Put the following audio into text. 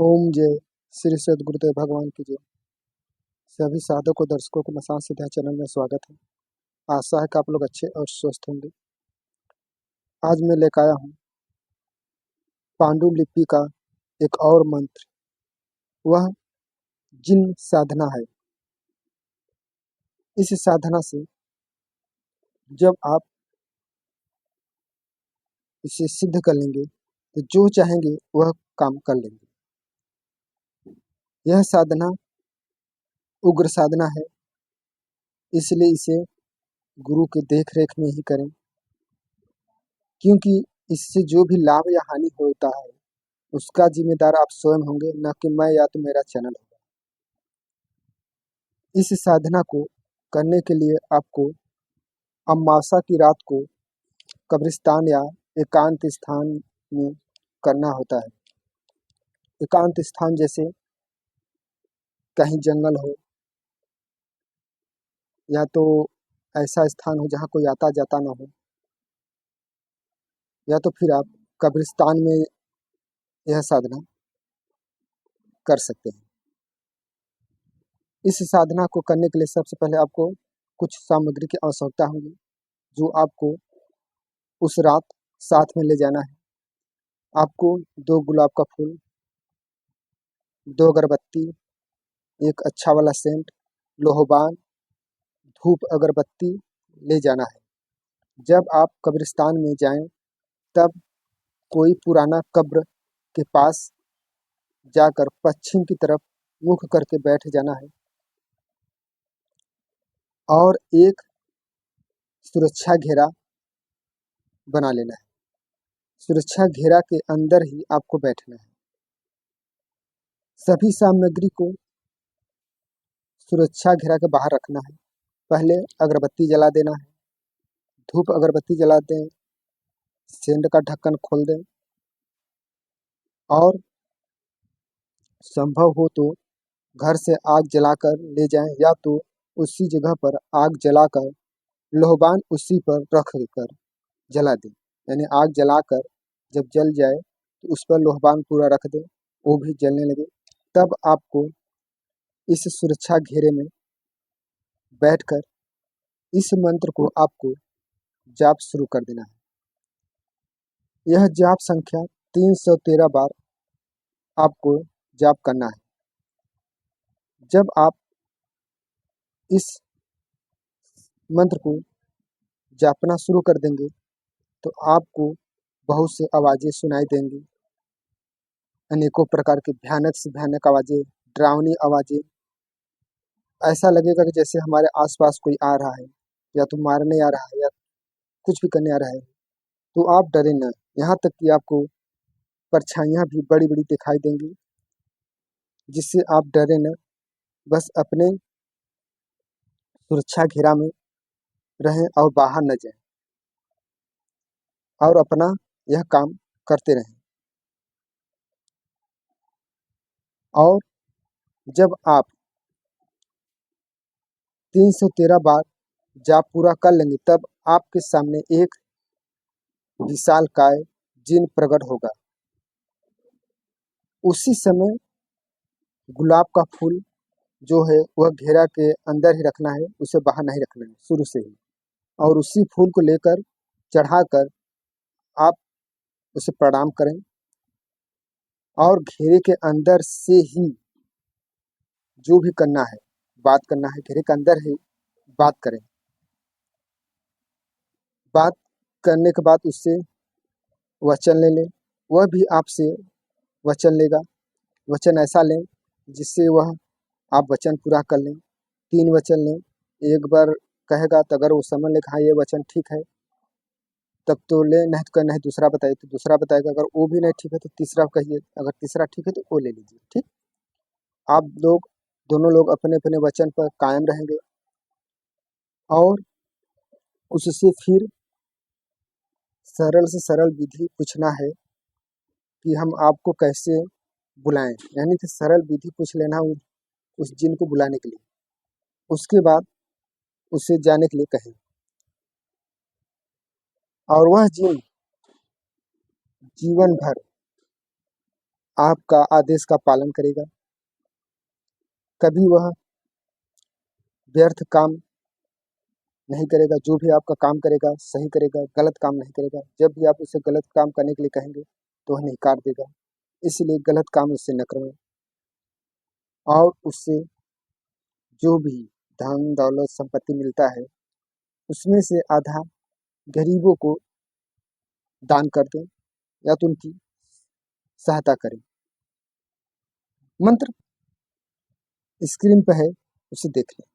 ओम जय श्री सद्गुरुदेव भगवान की जय। सभी साधक और दर्शकों को मसान सिद्धा चैनल में स्वागत है। आशा है कि आप लोग अच्छे और स्वस्थ होंगे। आज मैं लेकर आया हूँ पांडुलिपि का एक और मंत्र। वह जिन साधना है। इस साधना से जब आप इसे सिद्ध कर लेंगे तो जो चाहेंगे वह काम कर लेंगे। यह साधना उग्र साधना है, इसलिए इसे गुरु के देख रेख में ही करें, क्योंकि इससे जो भी लाभ या हानि होता है उसका जिम्मेदार आप स्वयं होंगे, न कि मैं या तो मेरा चैनल होगा। इस साधना को करने के लिए आपको अमावस्या की रात को कब्रिस्तान या एकांत स्थान में करना होता है। एकांत स्थान जैसे कहीं जंगल हो, या तो ऐसा स्थान हो जहाँ कोई आता जाता ना हो, या तो फिर आप कब्रिस्तान में यह साधना कर सकते हैं। इस साधना को करने के लिए सबसे पहले आपको कुछ सामग्री की आवश्यकता होगी, जो आपको उस रात साथ में ले जाना है। आपको 2 गुलाब का फूल, 2 अगरबत्ती, एक अच्छा वाला सेंट, लोहबान, धूप अगरबत्ती ले जाना है। जब आप कब्रिस्तान में जाएं तब कोई पुराना कब्र के पास जाकर पश्चिम की तरफ मुख करके बैठ जाना है और एक सुरक्षा घेरा बना लेना है। सुरक्षा घेरा के अंदर ही आपको बैठना है। सभी सामग्री को सुरक्षा घेरा के बाहर रखना है। पहले अगरबत्ती जला देना है, धूप अगरबत्ती जला दें, सेंट का ढक्कन खोल दें और संभव हो तो घर से आग जलाकर ले जाएं, या तो उसी जगह पर आग जलाकर लोहबान उसी पर रख कर जला दें। यानी आग जलाकर जब जल जाए तो उस पर लोहबान पूरा रख दें, वो भी जलने लगे। तब आपको इस सुरक्षा घेरे में बैठकर इस मंत्र को आपको जाप शुरू कर देना है। यह जाप संख्या 313 बार आपको जाप करना है। जब आप इस मंत्र को जापना शुरू कर देंगे तो आपको बहुत सी आवाज़ें सुनाई देंगी। अनेकों प्रकार की भयानक से भयानक आवाज़ें, डरावनी आवाज़ें। ऐसा लगेगा कि जैसे हमारे आसपास कोई आ रहा है, या तो मारने आ रहा है या कुछ भी करने आ रहा है। तो आप डरें न। यहाँ तक कि आपको परछाइयाँ भी बड़ी बड़ी दिखाई देंगी, जिससे आप डरें न। बस अपने सुरक्षा घेरा में रहें और बाहर न जाएं और अपना यह काम करते रहें। और जब आप 313 बार जाप पूरा कर लेंगे तब आपके सामने एक विशालकाय जिन प्रकट होगा। उसी समय गुलाब का फूल जो है वह घेरा के अंदर ही रखना है, उसे बाहर नहीं रखना है शुरू से ही। और उसी फूल को लेकर चढ़ाकर आप उसे प्रणाम करें और घेरे के अंदर से ही जो भी करना है, बात करना है, घेरे के अंदर ही बात करें। बात करने के बाद उससे वचन ले लें, वह भी आपसे वचन लेगा। वचन ऐसा लें जिससे वह आप वचन पूरा कर लें। 3 वचन लें। एक बार कहेगा तो अगर वो समझ ले हाँ ये वचन ठीक है तब तो ले, नहीं तो नहीं दूसरा बताइए तो दूसरा बताएगा। अगर वो भी नहीं ठीक है तो तीसरा कहिए, अगर तीसरा ठीक है तो वो ले लीजिए। ठीक, आप लोग दोनों लोग अपने अपने वचन पर कायम रहेंगे और उससे फिर सरल से सरल विधि पूछना है कि हम आपको कैसे बुलाएं। यानी कि सरल विधि पूछ लेना उस जिन को बुलाने के लिए। उसके बाद उसे जाने के लिए कहें और वह जिन जीवन भर आपका आदेश का पालन करेगा, कभी वह व्यर्थ काम नहीं करेगा, जो भी आपका काम करेगा सही करेगा, गलत काम नहीं करेगा। जब भी आप उसे गलत काम करने के लिए कहेंगे तो वह नकार देगा, इसलिए गलत काम उससे न करवाएं। और उससे जो भी धन दौलत संपत्ति मिलता है उसमें से आधा गरीबों को दान कर दें या तो उनकी सहायता करें। मंत्र स्क्रीन पर है, उसे देख लें।